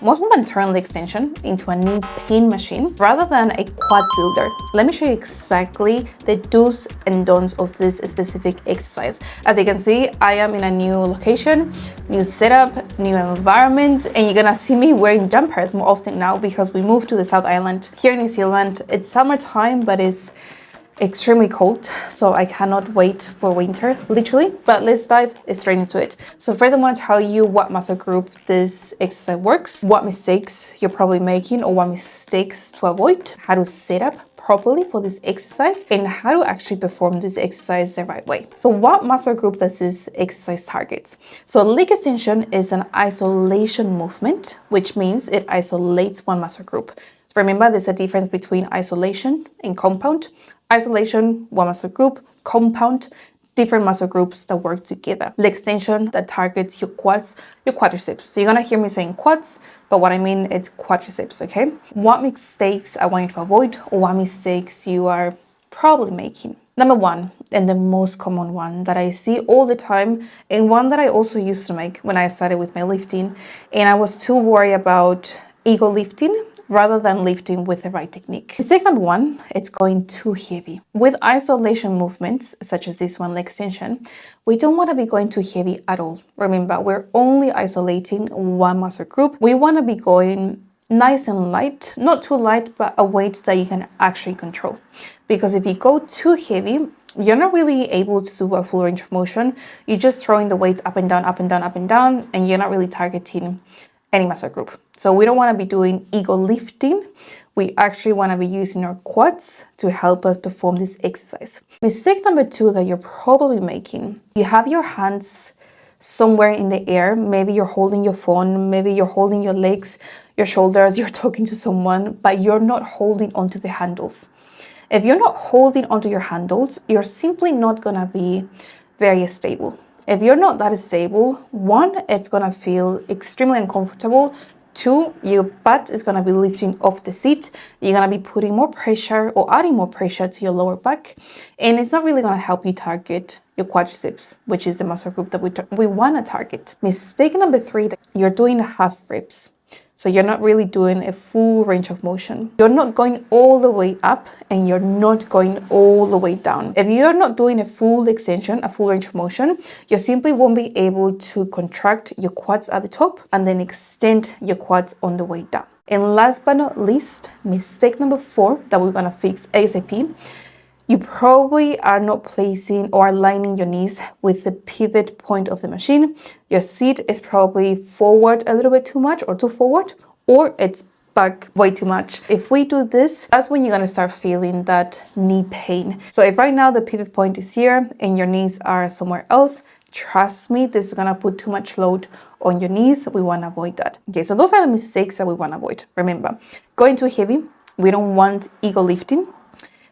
Most women turn leg extension into a knee pain machine rather than a quad builder. Let me show you exactly the do's and don'ts of this specific exercise. As you can see, I am in a new location, new setup, new environment, and you're gonna see me wearing jumpers more often now because we moved to the South Island. Here in New Zealand, it's summertime, but it's extremely cold, so I cannot wait for winter, literally. But let's dive straight into it. So first I want to tell you what muscle group this exercise works, what mistakes you're probably making or what mistakes to avoid, how to set up properly for this exercise, and how to actually perform this exercise the right way. So what muscle group does this exercise target? So leg extension is an isolation movement, which means it isolates one muscle group. Remember, there's a difference between isolation and compound. Isolation, one muscle group. Compound, different muscle groups that work together. Leg extension that targets your quads, your quadriceps. So you're gonna hear me saying quads, but what I mean is quadriceps, okay? What mistakes I want you to avoid, or what mistakes you are probably making. Number one, and the most common one that I see all the time, and one that I also used to make when I started with my lifting, and I was too worried about ego lifting rather than lifting with the right technique. Mistake number one, it's going too heavy. With isolation movements, such as this one, leg extension, we don't want to be going too heavy at all. Remember, we're only isolating one muscle group. We want to be going nice and light, not too light, but a weight that you can actually control. Because if you go too heavy, you're not really able to do a full range of motion. You're just throwing the weights up and down, up and down, up and down, and you're not really targeting any muscle group. So we don't want to be doing ego lifting. We actually want to be using our quads to help us perform this exercise. Mistake number two that you're probably making, you have your hands somewhere in the air. Maybe you're holding your phone, maybe you're holding your legs, your shoulders, you're talking to someone, but you're not holding onto the handles. If you're not holding onto your handles, you're simply not gonna be very stable. If you're not that stable, one, it's gonna feel extremely uncomfortable. Two, your butt is gonna be lifting off the seat. You're gonna be putting more pressure or adding more pressure to your lower back. And it's not really gonna help you target your quadriceps, which is the muscle group that we wanna target. Mistake number three, you're doing half reps. So you're not really doing a full range of motion. You're not going all the way up and you're not going all the way down. If you're not doing a full extension, a full range of motion, you simply won't be able to contract your quads at the top and then extend your quads on the way down. And last but not least, mistake number four that we're gonna fix ASAP, you probably are not placing or aligning your knees with the pivot point of the machine. Your seat is probably forward a little bit too much or too forward, or it's back way too much. If we do this, that's when you're gonna start feeling that knee pain. So if right now the pivot point is here and your knees are somewhere else, trust me, this is gonna put too much load on your knees. We wanna avoid that. Okay, so those are the mistakes that we wanna avoid. Remember, going too heavy, we don't want ego lifting.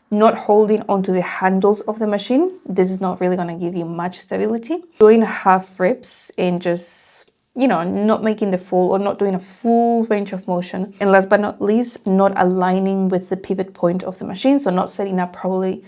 Not holding onto the handles of the machine. This is not really going to give you much stability. Doing half reps and just, not making the full or not doing a full range of motion. And last but not least, not aligning with the pivot point of the machine. So not setting up properly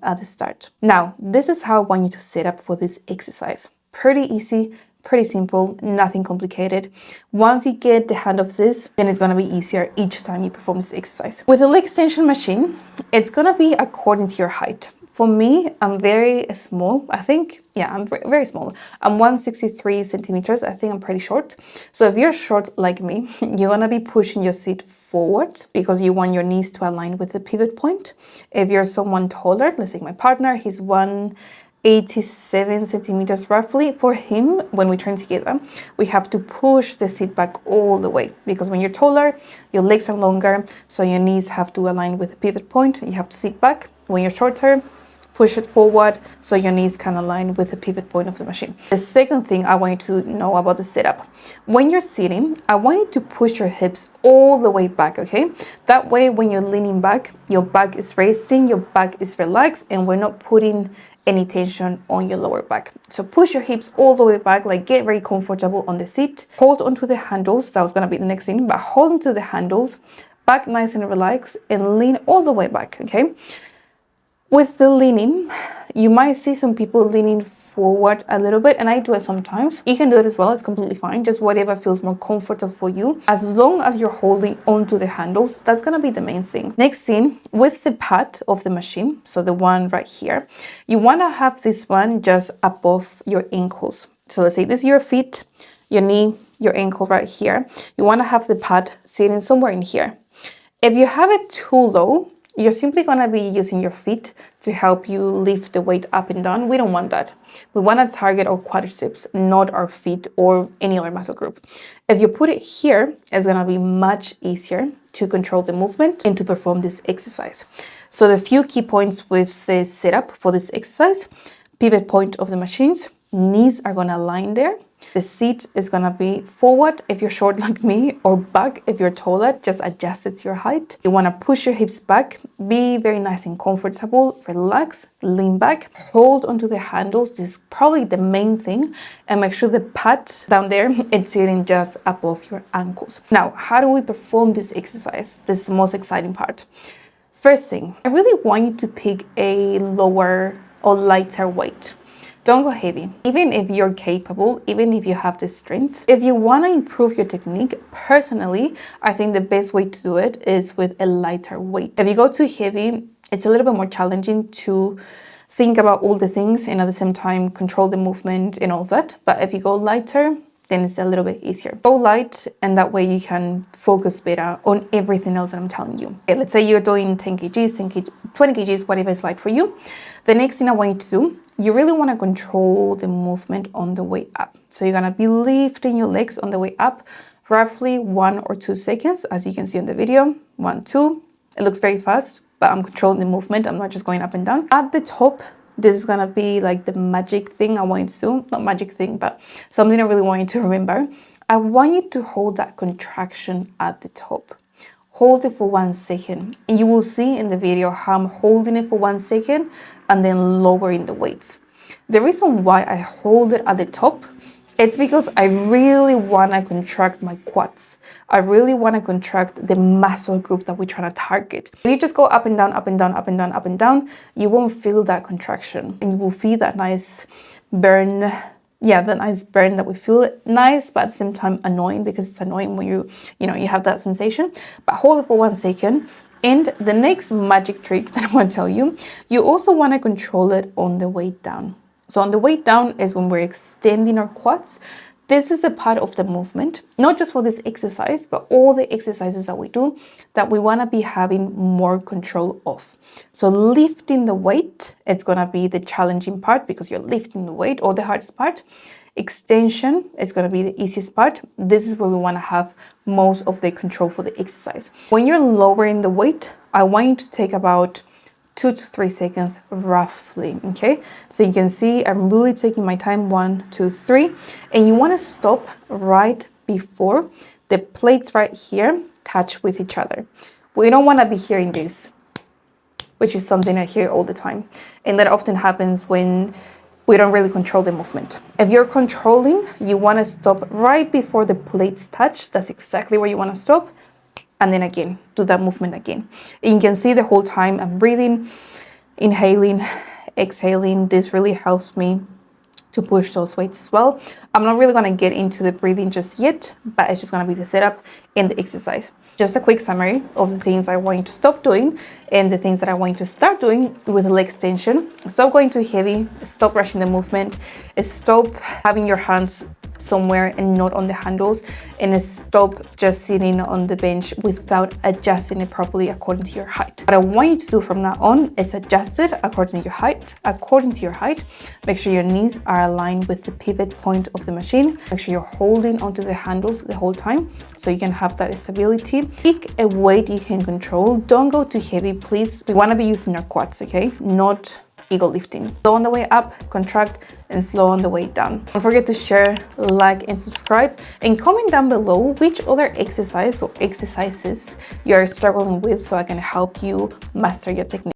at the start. Now, this is how I want you to set up for this exercise. Pretty easy. Pretty simple, nothing complicated. Once you get the hang of this, then it's gonna be easier each time you perform this exercise. With a leg extension machine, it's gonna be according to your height. For me, I'm very small. I'm very small. I'm 163 centimeters. I think I'm pretty short. So if you're short like me, you're gonna be pushing your seat forward because you want your knees to align with the pivot point. If you're someone taller, let's say my partner, he's 187 centimeters roughly. For him, when we turn together, we have to push the seat back all the way because when you're taller, your legs are longer, so your knees have to align with the pivot point. You have to sit back. When you're shorter, push it forward so your knees can align with the pivot point of the machine. The second thing I want you to know about the setup. When you're sitting, I want you to push your hips all the way back, okay? That way, when you're leaning back, your back is resting, your back is relaxed, and we're not putting any tension on your lower back. So push your hips all the way back, like get very comfortable on the seat. Hold onto the handles, that was gonna be the next thing, but hold onto the handles, back nice and relaxed, and lean all the way back, okay? With the leaning, you might see some people leaning forward a little bit, and I do it sometimes. You can do it as well, it's completely fine. Just whatever feels more comfortable for you. As long as you're holding onto the handles, that's gonna be the main thing. Next thing, with the pad of the machine, so the one right here, you wanna have this one just above your ankles. So let's say this is your feet, your knee, your ankle right here. You wanna have the pad sitting somewhere in here. If you have it too low, you're simply going to be using your feet to help you lift the weight up and down. We don't want that. We want to target our quadriceps, not our feet or any other muscle group. If you put it here, it's going to be much easier to control the movement and to perform this exercise. So the few key points with the setup for this exercise: pivot point of the machines, knees are going to align there. The seat is gonna be forward if you're short like me, or back if you're taller, just adjust it to your height. You wanna push your hips back, be very nice and comfortable, relax, lean back, hold onto the handles. This is probably the main thing, and make sure the pad down there, it's sitting just above your ankles. Now, how do we perform this exercise? This is the most exciting part. First thing, I really want you to pick a lower or lighter weight. Don't go heavy. Even if you're capable, even if you have the strength, if you want to improve your technique, personally, I think the best way to do it is with a lighter weight. If you go too heavy, it's a little bit more challenging to think about all the things and at the same time control the movement and all that. But if you go lighter, then it's a little bit easier. Go light, and that way you can focus better on everything else that I'm telling you. Okay, let's say you're doing 10 kgs, 20 kgs, whatever it's light for you. The next thing I want you to do, you really want to control the movement on the way up. So you're going to be lifting your legs on the way up, roughly 1 or 2 seconds, as you can see on the video. 1, 2. It looks very fast, but I'm controlling the movement. I'm not just going up and down. At the top, this is gonna be like the magic thing I want you to do. Not magic thing, but something I really want you to remember. I want you to hold that contraction at the top. Hold it for 1 second. And you will see in the video how I'm holding it for 1 second and then lowering the weights. The reason why I hold it at the top, it's because I really want to contract my quads. I really want to contract the muscle group that we're trying to target. If you just go up and down, up and down, up and down, up and down, you won't feel that contraction. And you will feel that nice burn. Yeah, the nice burn that we feel nice, but at the same time annoying, because it's annoying when you have that sensation. But hold it for 1 second. And the next magic trick that I want to tell you, you also want to control it on the way down. So on the way down is when we're extending our quads. This is a part of the movement, not just for this exercise, but all the exercises that we do that we want to be having more control of. So lifting the weight, it's going to be the challenging part because you're lifting the weight, or the hardest part. Extension, it's going to be the easiest part. This is where we want to have most of the control for the exercise. When you're lowering the weight, I want you to take about 2 to 3 seconds roughly, okay? So you can see I'm really taking my time, 1, 2, 3, and you want to stop right before the plates right here touch with each other. We don't want to be hearing this, which is something I hear all the time, and that often happens when we don't really control the movement. If you're controlling, you want to stop right before the plates touch. That's exactly where you want to stop. And then again, do that movement again. And you can see the whole time I'm breathing, inhaling, exhaling. This really helps me to push those weights as well. I'm not really gonna get into the breathing just yet, but it's just gonna be the setup and the exercise. Just a quick summary of the things I want you to stop doing and the things that I want you to start doing with leg extension. Stop going too heavy, stop rushing the movement, stop having your hands somewhere and not on the handles, and stop just sitting on the bench without adjusting it properly according to your height. What I want you to do from now on is adjust it according to your height. Make sure your knees are aligned with the pivot point of the machine. Make sure you're holding onto the handles the whole time so you can have that stability. Pick a weight you can control. Don't go too heavy, please. We want to be using our quads, okay? Not ego lifting. Slow on the way up, contract, and slow on the way down. Don't forget to share, like, and subscribe, and comment down below which other exercise or exercises you are struggling with so I can help you master your technique.